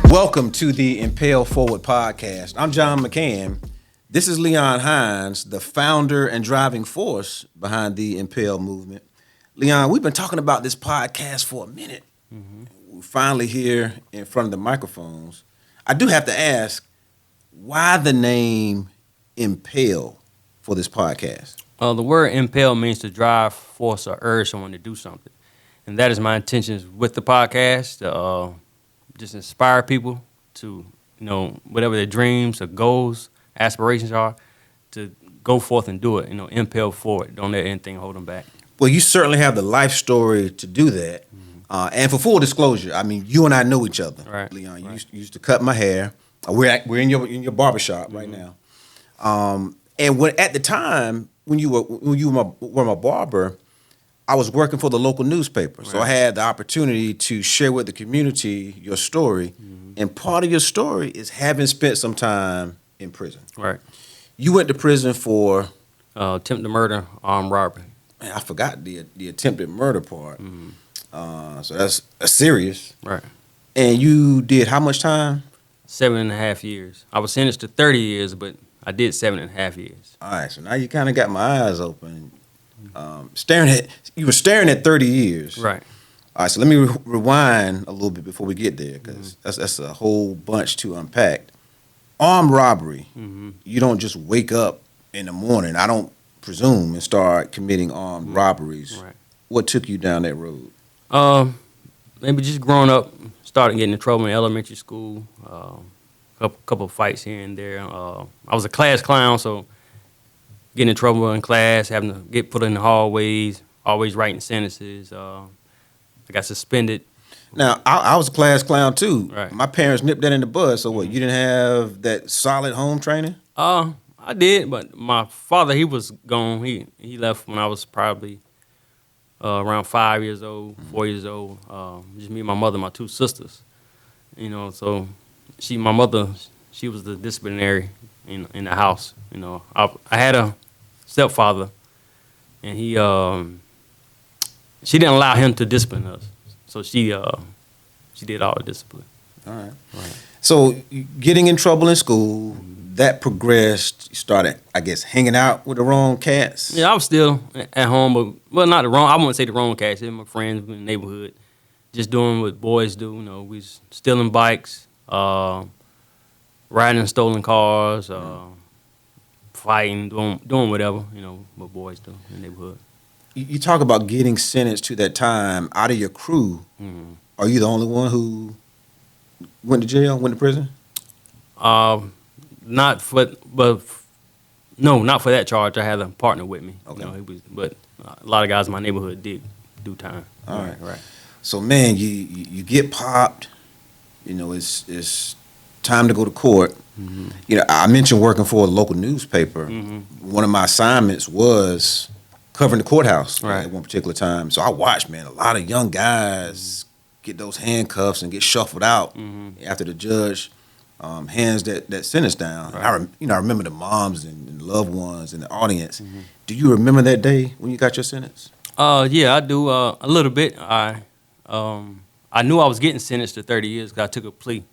Welcome to the Impel Forward podcast. I'm John McCann. This is Leon Hines, the founder and driving force behind the Impel movement. Leon, we've been talking about this podcast for a minute. We're finally here in front of the microphones. I do have to ask, why the name Impel for this podcast? The word impel means to drive, force, or urge someone to do something. And that is my intentions with the podcast, to just inspire people to, whatever their dreams or goals, aspirations are, to go forth and do it, impel forward. Don't let anything hold them back. Well, you certainly have the life story to do that. And for full disclosure, I mean, you and I know each other, right, Leon. You right. used to cut my hair. We're in your barbershop right now. And at the time when you were my barber, I was working for the local newspaper, so I had the opportunity to share with the community your story. And part of your story is having spent some time in prison. Right. You went to prison for Attempted murder, armed robbery. man, I forgot the attempted murder part. So that's serious. Right. And you did how much time? 7.5 years. I was sentenced to 30 years, but I did 7.5 years. All right, so now you kind of got my eyes open. You were staring at 30 years. Right. All right, so let me rewind a little bit before we get there, because that's a whole bunch to unpack. Armed robbery. You don't just wake up in the morning, I don't presume, and start committing armed robberies. Right. What took you down that road? Maybe just growing up, started getting in trouble in elementary school. Couple of fights here and there. I was a class clown, so getting in trouble in class, having to get put in the hallways, always writing sentences. I got suspended. Now, I was a class clown too. Right. My parents nipped that in the bud. So what, you didn't have that solid home training? I did, but my father, he was gone. He left when I was probably around 5 years old, 4 years old. Just me and my mother, my two sisters. So my mother, she was the disciplinary in the house. I had a stepfather, and she didn't allow him to discipline us. So she did all the discipline. All right. So getting in trouble in school, that progressed. You started, I guess, hanging out with the wrong cats. Yeah, I was still at home, but not the wrong. I wouldn't say the wrong cats. They were my friends in the neighborhood, just doing what boys do. We was stealing bikes, riding stolen cars, fighting, doing whatever. What boys do in the neighborhood. You talk about getting sentenced to that time out of your crew. Are you the only one who went to jail, went to prison? Not for that charge. I had a partner with me. Okay. But a lot of guys in my neighborhood did do time. All right. Right. So man, you get popped. It's time to go to court. I mentioned working for a local newspaper. One of my assignments was covering the courthouse at one particular time. So I watched, man, a lot of young guys get those handcuffs and get shuffled out after the judge hands that sentence down. Right. I remember the moms and loved ones in the audience. Do you remember that day when you got your sentence? Yeah, I do a little bit. I knew I was getting sentenced to 30 years because I took a plea,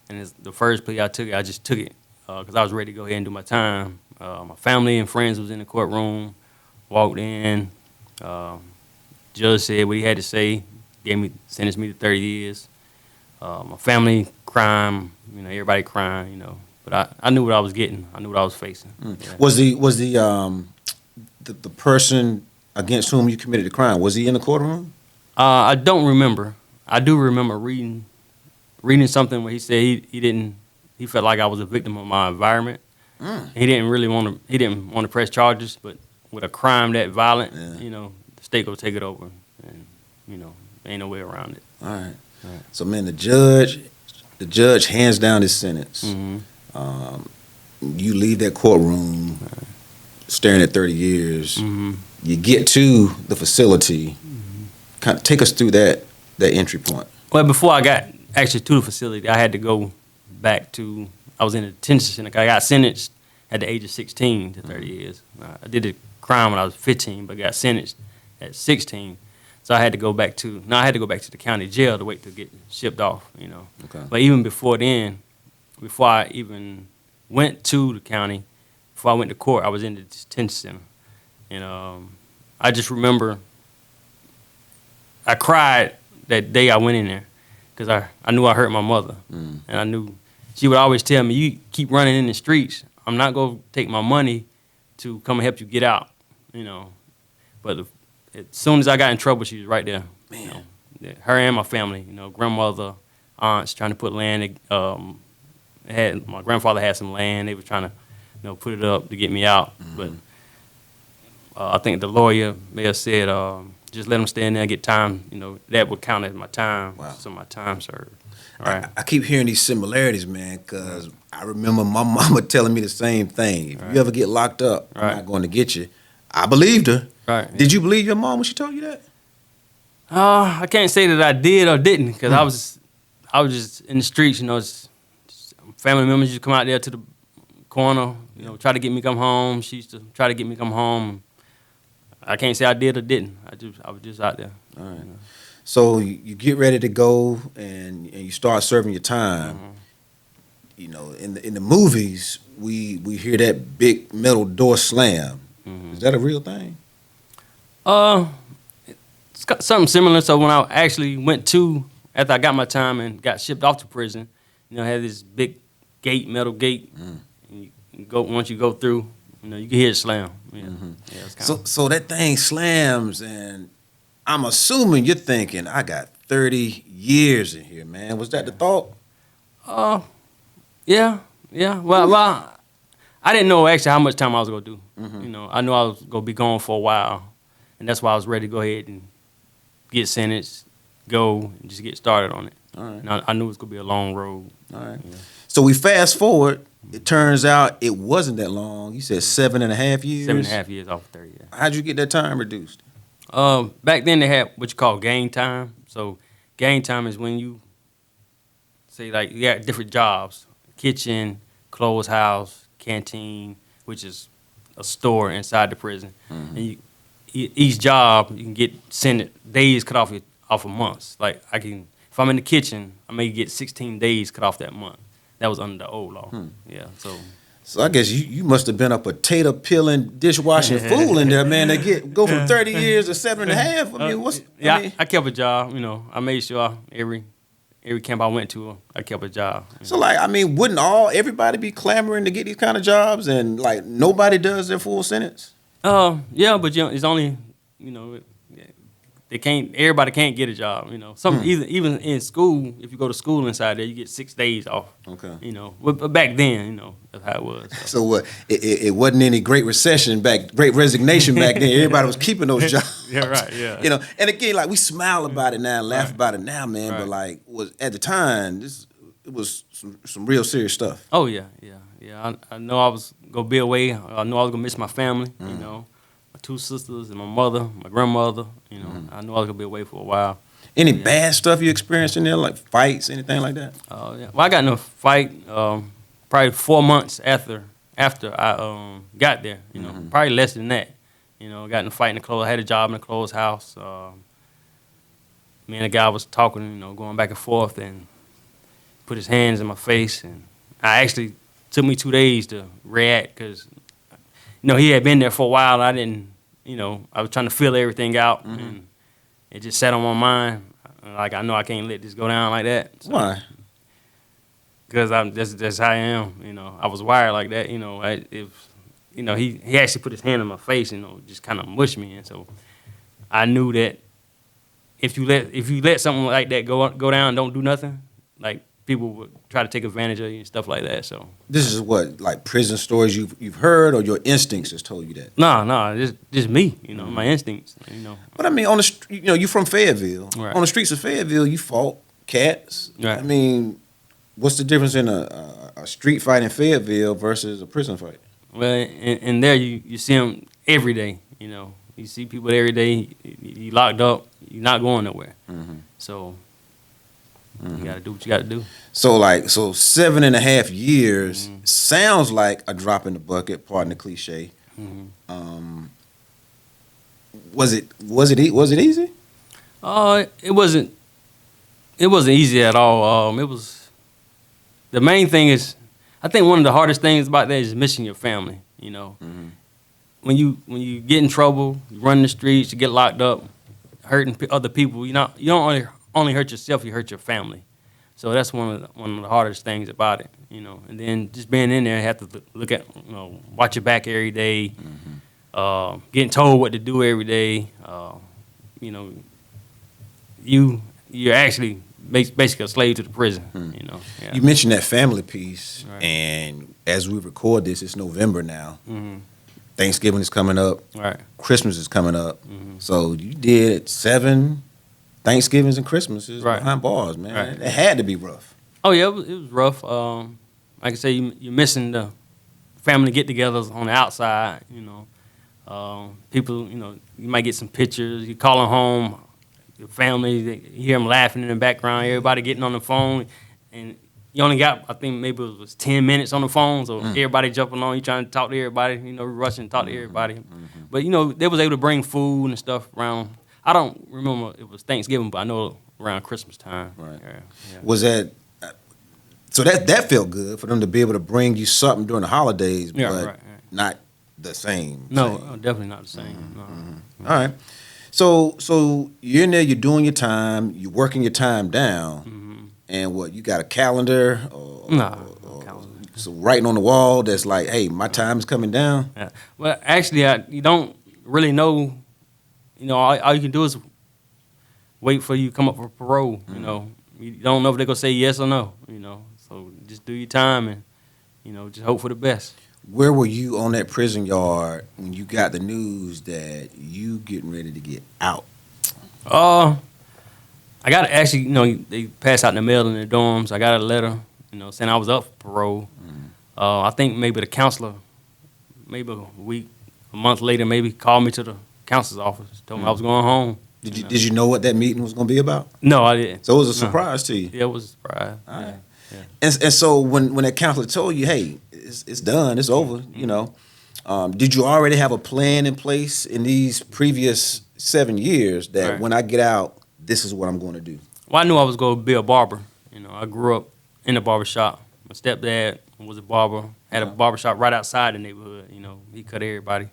and it's the first plea I took, I just took it because I was ready to go ahead and do my time. My family and friends was in the courtroom. Walked in, judge said what he had to say, sentenced me to 30 years. My family crying, everybody crying, but I knew what I was getting. I knew what I was facing. Yeah. Was the person against whom you committed the crime, was he in the courtroom? I don't remember. I do remember reading something where he said he felt like I was a victim of my environment. He didn't want to press charges, but with a crime that violent, the state will take it over, and ain't no way around it. All right. So man, the judge hands down his sentence. You leave that courtroom, staring at 30 years. You get to the facility. Kind of take us through that entry point. Well, before I got actually to the facility, I had to go back to. I was in a detention center. I got sentenced at the age of 16 to 30 years. I did a crime when I was 15, but got sentenced at 16. So I had to go back to the county jail to wait to get shipped off, you know. Okay. But even before then, before I even went to the county, before I went to court, I was in the detention center. And I just remember I cried that day I went in there because I knew I hurt my mother. Mm. And I knew she would always tell me, you keep running in the streets, I'm not going to take my money to come and help you get out, you know. But as soon as I got in trouble, she was right there. Man. You know, yeah, her and my family, you know, grandmother, aunts trying to put land. My grandfather had some land. They were trying to, you know, put it up to get me out. Mm-hmm. But I think the lawyer may have said, just let them stay in there and get time. You know, that would count as my time. Wow. So my time served. All right. I keep hearing these similarities, man, because I remember my mama telling me the same thing. If you ever get locked up, I'm not going to get you. I believed her. Right. Did you believe your mom when she told you that? I can't say that I did or didn't because I was just in the streets. You know, just family members used to come out there to the corner. You know, try to get me come home. She used to try to get me come home. I can't say I did or didn't. I was just out there. All right. You know. So you get ready to go and you start serving your time. Mm-hmm. You know, in the movies, we hear that big metal door slam. Mm-hmm. Is that a real thing? It's got something similar. So when I actually went after I got my time and got shipped off to prison, you know, I had this big gate, metal gate. Mm. And once you go through, you know, you can hear it slam. Yeah, Mm-hmm. yeah, it's kind So that thing slams, and I'm assuming you're thinking, I got 30 years in here, man. Was that the thought? Yeah. Well, I didn't know actually how much time I was gonna do. Mm-hmm. You know, I knew I was gonna be gone for a while, and that's why I was ready to go ahead and get sentenced, go and just get started on it. All right. And I knew it was gonna be a long road. All right. Yeah. So we fast forward. It turns out it wasn't that long. You said 7.5 years? 7.5 years off of 30. Yeah. How'd you get that time reduced? Back then they had what you call game time. So game time is when you say like you got different jobs: kitchen, clothes house, canteen, which is a store inside the prison. Mm-hmm. And each job you can get sent days cut off of months. Like if I'm in the kitchen, I may get 16 days cut off that month. That was under the old law. Yeah. So I guess you must have been a potato peeling, dishwashing fool in there, man. They go from 30 years to 7.5. I mean, I kept a job. You know, I made sure every camp I went to, I kept a job. So like, I mean, wouldn't everybody be clamoring to get these kind of jobs, and like nobody does their full sentence? Yeah, but you know, it's only, you know, everybody can't get a job. You know, even in school, if you go to school inside there, you get 6 days off. Okay. You know, but back then, you know, that's how it was. So what? It wasn't any great resignation back then. Everybody was keeping those jobs. Yeah, right. Yeah. You know, and again, like we smile about it now, laugh about it now, man. Right. But like, at the time, it was some real serious stuff. Oh yeah. I know I was gonna be away. I know I was gonna miss my family. You know, my 2 sisters and my mother, my grandmother. You know, I knew I was gonna be away for a while. Any bad stuff you experienced in there, like fights, anything like that? Yeah. Well, I got in a fight probably 4 months after I got there. You know, probably less than that. You know, got in a fight in the clothes. I had a job in the clothes house. Me and the guy was talking. You know, going back and forth, and put his hands in my face, and I actually took me 2 days to react because, you know, he had been there for a while. I didn't, you know, I was trying to feel everything out, and it just sat on my mind. Like, I know I can't let this go down like that. So, Why? because that's how I am. You know, I was wired like that. You know, you know, he actually put his hand in my face, you know, just kind of mushed me, and so I knew that if you let something like that go down, don't do nothing, like people would try to take advantage of you and stuff like that. So This is what, like prison stories you've heard, or your instincts just told you that? no, just me. You know, my instincts. You know, But I mean, you know, you from Fayetteville. Right. On the streets of Fayetteville, you fought cats. Right. I mean, what's the difference in a street fight in Fayetteville versus a prison fight? well, in there you see them every day. You know, you see people every day. You locked up. You're not going nowhere. So you got to do what you got to do. So 7.5 years sounds like a drop in the bucket. Pardon the cliche. Was it easy? It wasn't. It wasn't easy at all. It was. The main thing is, I think one of the hardest things about that is missing your family. You know, when you get in trouble, you run the streets, you get locked up, hurting other people. You don't only hurt yourself, you hurt your family. So that's one of the hardest things about it. You know, and then just being in there, have to look at, watch your back every day, getting told what to do every day. You know, you're actually basically a slave to the prison. You know, yeah. You mentioned that family piece, Right. and as we record this, it's November now. Mhm. Thanksgiving is coming up. Right. Christmas is coming up. So you did 7 Thanksgivings and Christmases Right. behind bars, man. Right. It had to be rough. Oh yeah, it was rough. Like I say, you're missing the family get-togethers on the outside. You know, people. You know, you might get some pictures. You calling home, your family. You hear them laughing in the background. Everybody getting on the phone, and you only got, I think maybe it was 10 minutes on the phone. So everybody jumping on you, trying to talk to everybody. You know, rushing to talk to everybody. But you know, they was able to bring food and stuff around. I don't remember it was Thanksgiving, but I know around Christmas time. Right. Yeah. Was that so? That felt good for them to be able to bring you something during the holidays, Yeah, but right. not the same. No, same. definitely not the same. No. All right. So you're in there, you're doing your time, you're working your time down, and what, you got a calendar or No calendar. so writing on the wall that's like, hey, my time is coming down. Yeah. Well, actually, you don't really know. You know, all you can do is wait for you to come up for parole. You know, you don't know if they're gonna say yes or no. You know, so just do your time and just hope for the best. Where were you on that prison yard when you got the news that you getting ready to get out? I got actually, they passed out in the mail in the dorms. I got a letter, saying I was up for parole. I think maybe the counselor, maybe a month later, maybe called me to the counselor's office, told me I was going home. Did you know what that meeting was going to be about? No, I didn't. So it was a surprise to you. Yeah, it was a surprise. All right. Yeah. And so when that counselor told you, hey, it's done, it's over, did you already have a plan in place in these previous 7 years that Right. when I get out, this is what I'm going to do? Well, I knew I was going to be a barber. I grew up in a barber shop. My stepdad was a barber, had a barber shop right outside the neighborhood. He cut everybody,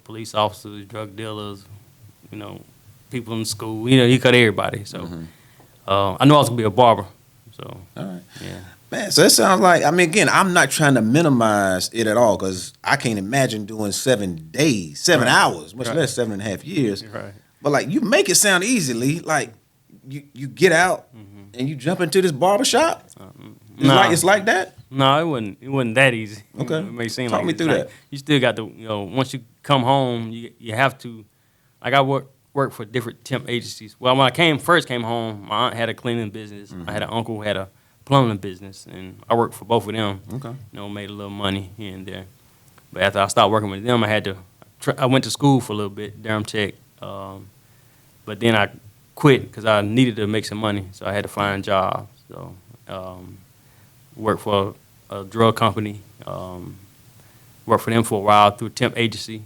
police officers, drug dealers, people in school. He cut everybody. So I knew I was going to be a barber. So, All right. yeah. Man, so it sounds like, again, I'm not trying to minimize it at all because I can't imagine doing 7 days, 7 Right. hours, much Right. less 7.5 years. Right. But like you make it sound easily, like you get out and you jump into this barber shop. Nah. It's like that. No, it wasn't that easy. Okay. It may seem Talk like me it's through like- that. You still got to, once you come home, you have to, like I work for different temp agencies. Well, when I first came home, my aunt had a cleaning business. I had an uncle who had a plumbing business, and I worked for both of them. Okay. Made a little money here and there. But after I stopped working with them, I went to school for a little bit, Durham Tech. But then I quit because I needed to make some money, so I had to find jobs. So worked for a drug company. Worked for them for a while through a temp agency.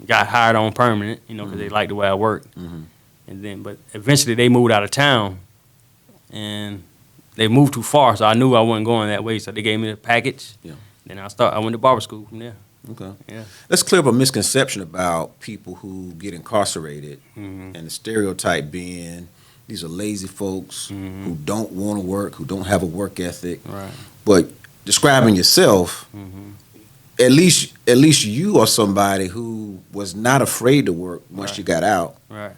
Got hired on permanent, because they liked the way I worked. But eventually they moved out of town, and they moved too far, so I knew I wasn't going that way. So they gave me the package. Yeah. Then I went to barber school from there. Okay. Yeah. Let's clear up a misconception about people who get incarcerated and the stereotype being these are lazy folks who don't want to work, who don't have a work ethic. Right. But describing yourself, at least you are somebody who was not afraid to work once Right. you got out. Right.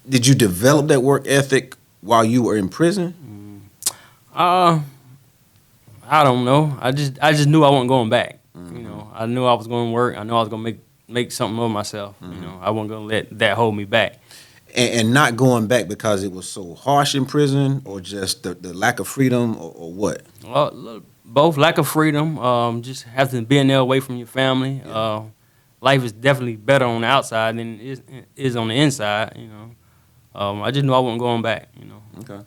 Did you develop that work ethic while you were in prison? I don't know. I just knew I wasn't going back. I knew I was going to work. I knew I was going to make something of myself. I wasn't going to let that hold me back. And not going back because it was so harsh in prison, or just the lack of freedom, or what? Both lack of freedom, just having to be in there away from your family. Life is definitely better on the outside than it is on the inside. I just knew I wasn't going back. Okay.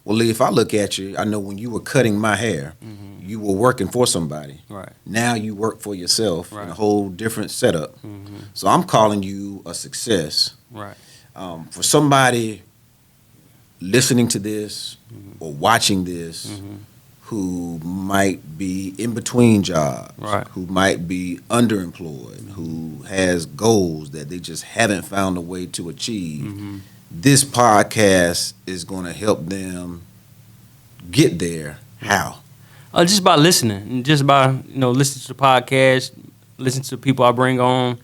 Well, Lee, if I look at you, I know when you were cutting my hair, you were working for somebody. Right. Now you work for yourself in a Right. whole different setup. So I'm calling you a success. Right. For somebody listening to this or watching this who might be in between jobs, Right. who might be underemployed, who has goals that they just haven't found a way to achieve, this podcast is going to help them get there. How? Just by listening, and just by listening to the podcast, listening to the people I bring on,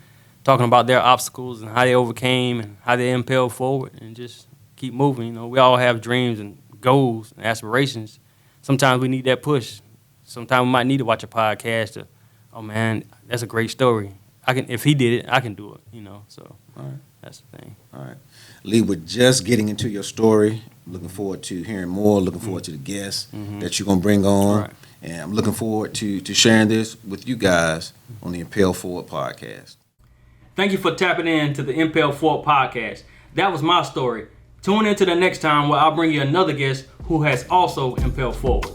talking about their obstacles and how they overcame and how they impelled forward, and just keep moving. We all have dreams and goals and aspirations. Sometimes we need that push. Sometimes we might need to watch a podcast to, oh man, that's a great story. If he did it, I can do it. So All right. that's the thing. All right. Lee, we're just getting into your story. Looking forward to hearing more. Looking forward to the guests that you're going to bring on. Right. And I'm looking forward to sharing this with you guys on the Impel Forward podcast. Thank you for tapping in to the Impel Forward podcast. That was my story. Tune in to the next time where I'll bring you another guest who has also impelled forward.